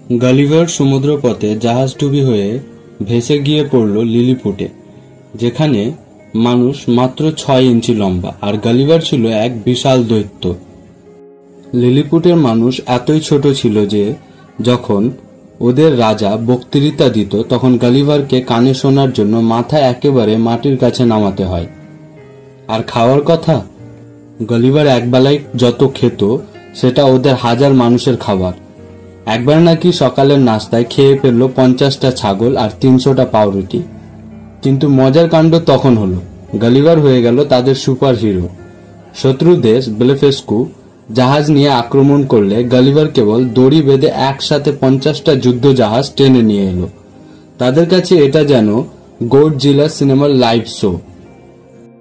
Gulliver সমুদ্রপথে জাহাজডুবি হয়ে ভেসে গিয়ে পড়ল লিলিপুটে, যেখানে মানুষ মাত্র 6 ইঞ্চি লম্বা আর গালিভার ছিল এক বিশাল দৈত্য। লিলিপুটের মানুষ এতই ছোট ছিল যে যখন ওদের রাজা বক্তৃতা দিত তখন গালিভারকে কানে শোনার জন্য মাথা একেবারে মাটির কাছে নামাতে হয়। আর খাওয়ার কথা, গালিভার একবেলায় যত খেত সেটা ওদের হাজার মানুষের খাবার। একবার নাকি সকালের নাস্তায় খেয়ে ফেলল 50টা ছাগল আর 300টা পাউরুটি। কিন্তু মজার কাণ্ড তখন হলো, গালিভার হয়ে গেল তাদের সুপার হিরো। শত্রু দেশ ব্লেফেস্কু জাহাজ নিয়ে আক্রমণ করলে গালিভার কেবল দড়ি বেঁধে একসাথে 50টা যুদ্ধ জাহাজ টেনে নিয়ে এলো। তাদের কাছে এটা যেন গডজিলা সিনেমার লাইভ শো।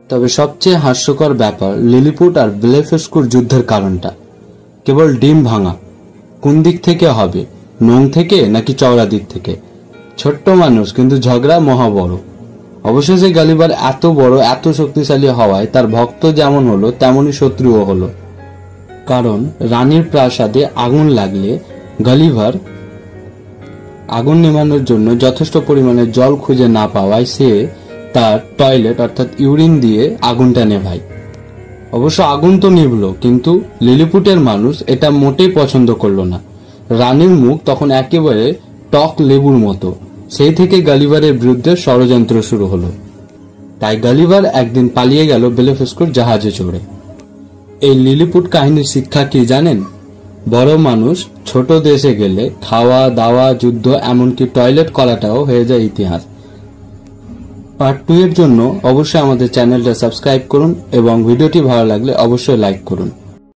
তবে সবচেয়ে হাস্যকর ব্যাপার, লিলিপুট আর ব্লেফেস্কুর যুদ্ধের কারণটা কেবল ডিম ভাঙা। কোন দিক থেকে হবে, নোং থেকে নাকি চওড়া দিক থেকে? ছোট্ট মানুষ কিন্তু ঝগড়া মহা বড়। অবশেষে গালিভার এত বড় এত শক্তিশালী হওয়ায় তার ভক্ত যেমন হলো তেমনই শত্রুও হলো। কারণ রানীর প্রাসাদে আগুন লাগলে গালিভার আগুন নেভানোর জন্য যথেষ্ট পরিমাণে জল খুঁজে না পাওয়ায় সে তার টয়লেট অর্থাৎ ইউরিন দিয়ে আগুনটা নেভায়। অবশ্য আগুন তো নিভল, কিন্তু লিলিপুটের মানুষ এটা মোটেই পছন্দ করলো না। রানীর মুখ তখন একেবারে টক লেবুর মতো। সেই থেকে গালিভারের বিরুদ্ধে ষড়যন্ত্র শুরু হলো। তাই গালিভার একদিন পালিয়ে গেল ব্লেফেস্কুর জাহাজে চড়ে। এই লিলিপুট কাহিনীর শিক্ষা কি জানেন? বড় মানুষ ছোট দেশে গেলে খাওয়া দাওয়া যুদ্ধ এমনকি টয়লেট করাটাও হয়ে যায় ইতিহাস। পার্ট 2 এর জন্য অবশ্যই আমাদের চ্যানেলটা সাবস্ক্রাইব করুন এবং ভিডিওটি ভালো লাগলে অবশ্যই লাইক করুন।